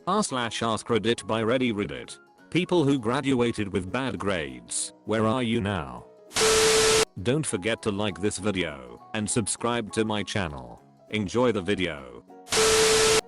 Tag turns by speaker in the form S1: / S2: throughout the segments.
S1: r/AskReddit by Reddit. People who graduated with bad grades, where are you now? Don't forget to like this video and subscribe to my channel. Enjoy the video.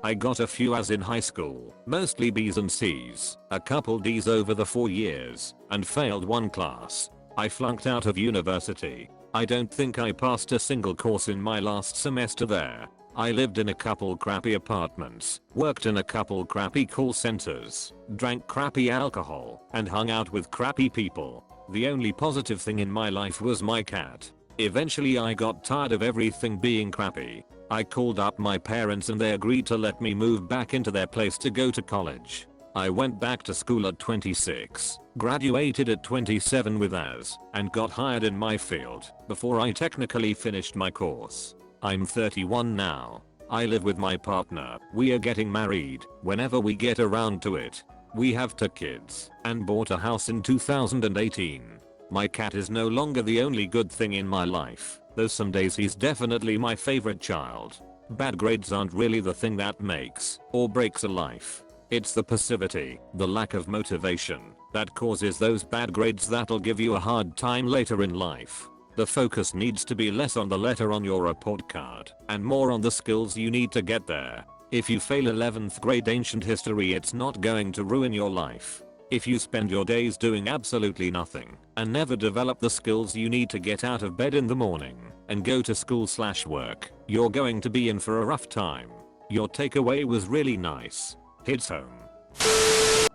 S1: I got a few A's in high school, mostly B's and C's, a couple D's over the 4 years, and failed one class. I flunked out of university. I don't think I passed a single course in my last semester there. I lived in a couple crappy apartments, worked in a couple crappy call centers, drank crappy alcohol, and hung out with crappy people. The only positive thing in my life was my cat. Eventually I got tired of everything being crappy. I called up my parents and they agreed to let me move back into their place to go to college. I went back to school at 26, graduated at 27 with A's, and got hired in my field before I technically finished my course. I'm 31 now. I live with my partner. We are getting married whenever we get around to it. We have 2 kids and bought a house in 2018. My cat is no longer the only good thing in my life, though some days he's definitely my favorite child. Bad grades aren't really the thing that makes or breaks a life. It's the passivity, the lack of motivation, that causes those bad grades that'll give you a hard time later in life. The focus needs to be less on the letter on your report card and more on the skills you need to get there. If you fail 11th grade ancient history, it's not going to ruin your life. If you spend your days doing absolutely nothing and never develop the skills you need to get out of bed in the morning and go to school/work, you're going to be in for a rough time. Your takeaway was really nice. Hits home.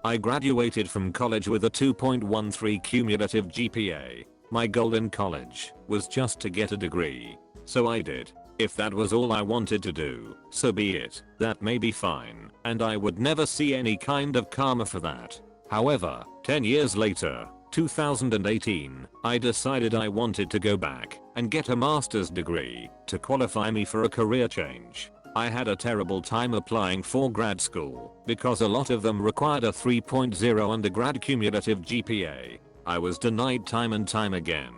S1: I graduated from college with a 2.13 cumulative GPA. My goal in college was just to get a degree. So I did. If that was all I wanted to do, so be it. That may be fine, and I would never see any kind of karma for that. However, 10 years later, 2018, I decided I wanted to go back and get a master's degree to qualify me for a career change. I had a terrible time applying for grad school because a lot of them required a 3.0 undergrad cumulative GPA. I was denied time and time again.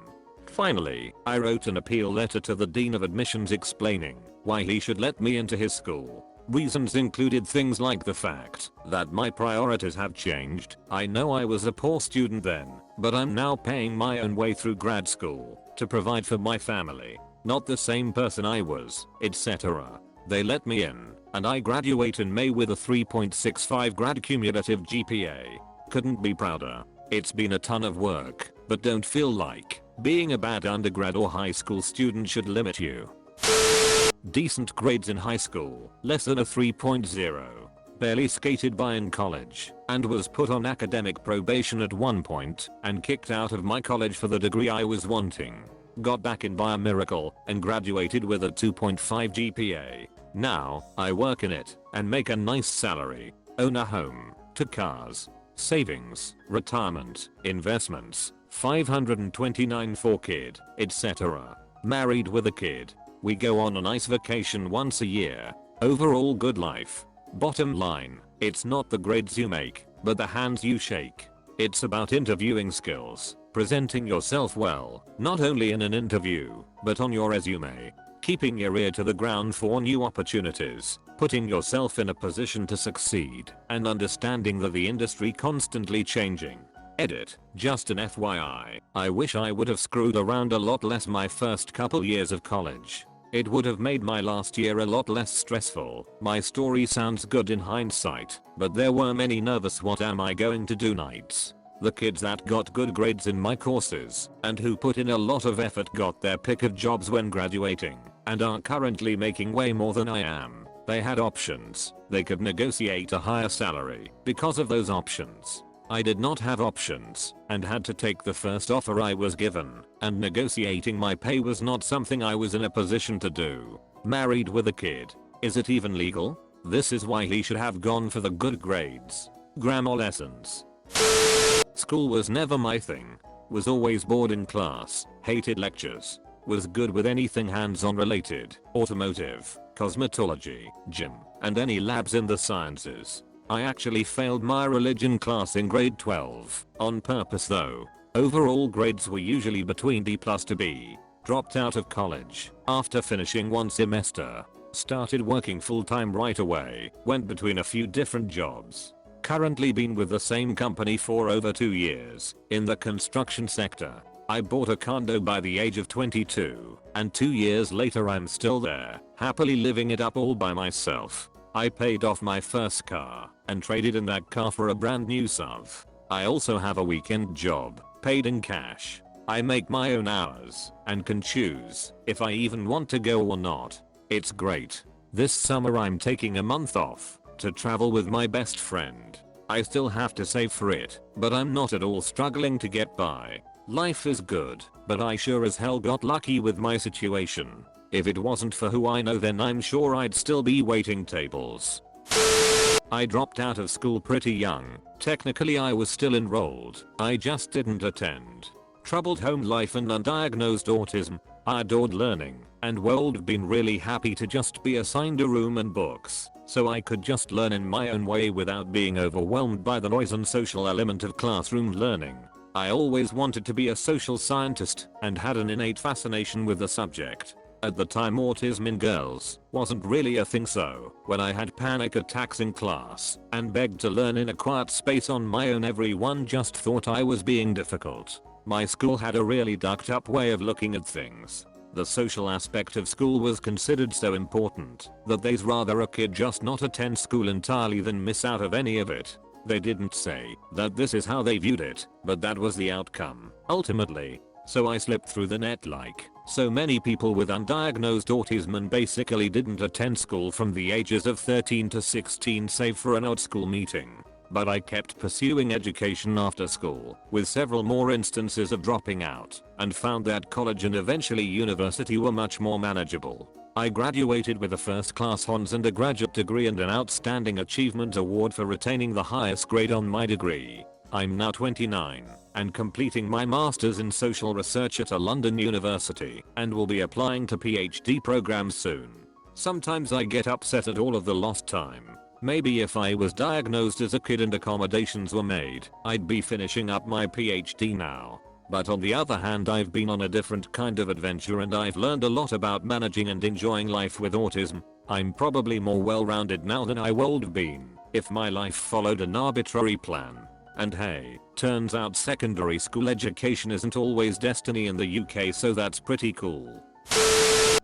S1: Finally, I wrote an appeal letter to the Dean of Admissions explaining why he should let me into his school. Reasons included things like the fact that my priorities have changed. I know I was a poor student then, but I'm now paying my own way through grad school to provide for my family. Not the same person I was, etc. They let me in, and I graduate in May with a 3.65 grad cumulative GPA. Couldn't be prouder. It's been a ton of work, but don't feel like being a bad undergrad or high school student should limit you. Decent grades in high school, less than a 3.0. Barely skated by in college, and was put on academic probation at one point, and kicked out of my college for the degree I was wanting. Got back in by a miracle, and graduated with a 2.5 GPA. Now, I work in it, and make a nice salary, own a home, 2 cars, savings, retirement, investments, 529 for kid, etc. Married with a kid. We go on a nice vacation once a year. Overall good life. Bottom line, it's not the grades you make, but the hands you shake. It's about interviewing skills, presenting yourself well, not only in an interview, but on your resume. Keeping your ear to the ground for new opportunities, putting yourself in a position to succeed, and understanding that the industry constantly changing. Edit, just an FYI, I wish I would have screwed around a lot less my first couple years of college. It would have made my last year a lot less stressful. My story sounds good in hindsight, but there were many nervous what am I going to do nights. The kids that got good grades in my courses and who put in a lot of effort got their pick of jobs when graduating and are currently making way more than I am. They had options. They could negotiate a higher salary because of those options. I did not have options and had to take the first offer I was given, and negotiating my pay was not something I was in a position to do. Married with a kid. Is it even legal? This is why he should have gone for the good grades. Grammar lessons. School was never my thing. Was always bored in class, hated lectures. Was good with anything hands-on related, automotive, cosmetology, gym, and any labs in the sciences. I actually failed my religion class in grade 12, on purpose though. Overall grades were usually between D+ to B. Dropped out of college after finishing one semester. Started working full-time right away, went between a few different jobs. Currently been with the same company for over 2 years, in the construction sector. I bought a condo by the age of 22, and 2 years later I'm still there, happily living it up all by myself. I paid off my first car, and traded in that car for a brand new SUV. I also have a weekend job, paid in cash. I make my own hours, and can choose if I even want to go or not. It's great. This summer I'm taking a month off to travel with my best friend. I still have to save for it, but I'm not at all struggling to get by. Life is good, but I sure as hell got lucky with my situation. If it wasn't for who I know, then I'm sure I'd still be waiting tables. I dropped out of school pretty young. Technically I was still enrolled, I just didn't attend. Troubled home life and undiagnosed autism. I adored learning, and would been really happy to just be assigned a room and books, so I could just learn in my own way without being overwhelmed by the noise and social element of classroom learning. I always wanted to be a social scientist and had an innate fascination with the subject. At the time autism in girls wasn't really a thing, so when I had panic attacks in class and begged to learn in a quiet space on my own, everyone just thought I was being difficult. My school had a really ducked up way of looking at things. The social aspect of school was considered so important that they'd rather a kid just not attend school entirely than miss out of any of it. They didn't say that this is how they viewed it, but that was the outcome, ultimately. So I slipped through the net like so many people with undiagnosed autism and basically didn't attend school from the ages of 13 to 16 save for an odd school meeting. But I kept pursuing education after school, with several more instances of dropping out, and found that college and eventually university were much more manageable. I graduated with a first-class honors and a graduate degree and an outstanding achievement award for retaining the highest grade on my degree. I'm now 29 and completing my master's in social research at a London university and will be applying to PhD programs soon. Sometimes I get upset at all of the lost time. Maybe if I was diagnosed as a kid and accommodations were made, I'd be finishing up my PhD now. But on the other hand, I've been on a different kind of adventure and I've learned a lot about managing and enjoying life with autism. I'm probably more well-rounded now than I would have been if my life followed an arbitrary plan. And hey, turns out secondary school education isn't always destiny in the UK, so that's pretty cool.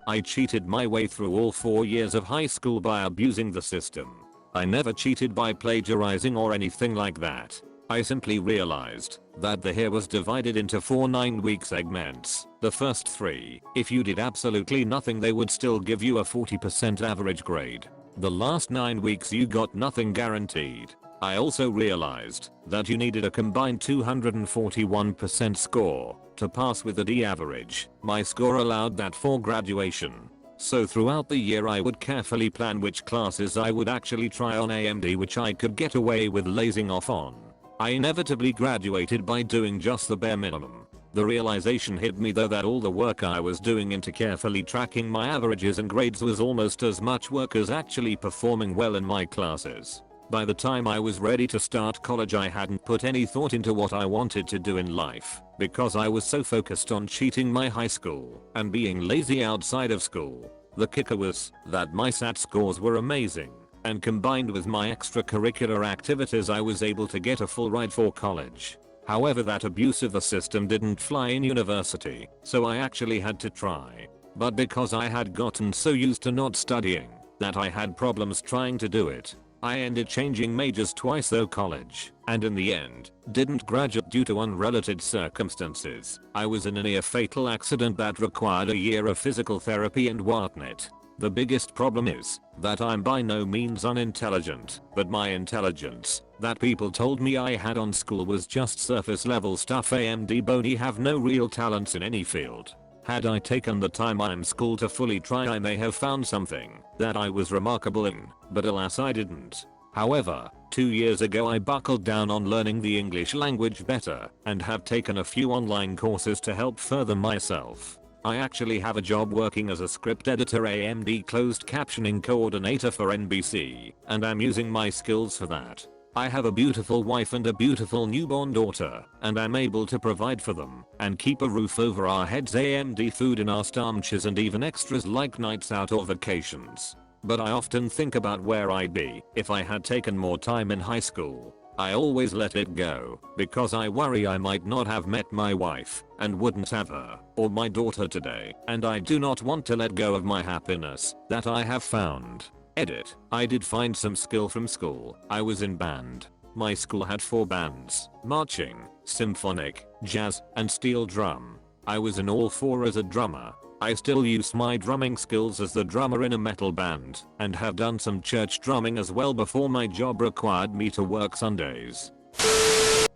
S1: I cheated my way through all 4 years of high school by abusing the system. I never cheated by plagiarizing or anything like that. I simply realized that the year was divided into 4 9-week segments. The first 3, if you did absolutely nothing, they would still give you a 40% average grade. The last 9 weeks you got nothing guaranteed. I also realized that you needed a combined 241% score to pass with a D average. My score allowed that for graduation. So throughout the year I would carefully plan which classes I would actually try on AMD, which I could get away with lazing off on. I inevitably graduated by doing just the bare minimum. The realization hit me though that all the work I was doing into carefully tracking my averages and grades was almost as much work as actually performing well in my classes. By the time I was ready to start college, I hadn't put any thought into what I wanted to do in life because I was so focused on cheating my high school and being lazy outside of school. The kicker was that my SAT scores were amazing, and combined with my extracurricular activities I was able to get a full ride for college. However, that abuse of the system didn't fly in university, so I actually had to try. But because I had gotten so used to not studying that I had problems trying to do it, I ended changing majors twice through college, and in the end, didn't graduate due to unrelated circumstances. I was in a near fatal accident that required a year of physical therapy and whatnot. The biggest problem is that I'm by no means unintelligent, but my intelligence that people told me I had on school was just surface level stuff. AMD Boney have no real talents in any field. Had I taken the time in school to fully try, I may have found something that I was remarkable in, but alas I didn't. However, 2 years ago I buckled down on learning the English language better and have taken a few online courses to help further myself. I actually have a job working as a script editor, AMD closed captioning coordinator for NBC, and I'm using my skills for that. I have a beautiful wife and a beautiful newborn daughter, and I'm able to provide for them and keep a roof over our heads, and food in our stomachs, and even extras like nights out or vacations. But I often think about where I'd be if I had taken more time in high school. I always let it go because I worry I might not have met my wife and wouldn't have her or my daughter today, and I do not want to let go of my happiness that I have found. Edit. I did find some skill from school. I was in band. My school had 4 bands: marching, symphonic, jazz, and steel drum. I was in all 4 as a drummer. I still use my drumming skills as the drummer in a metal band and have done some church drumming as well before my job required me to work Sundays.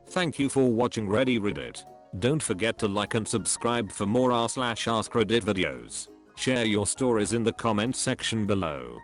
S1: Thank you for watching Reddit. Don't forget to like and subscribe for more r/AskReddit videos. Share your stories in the comments section below.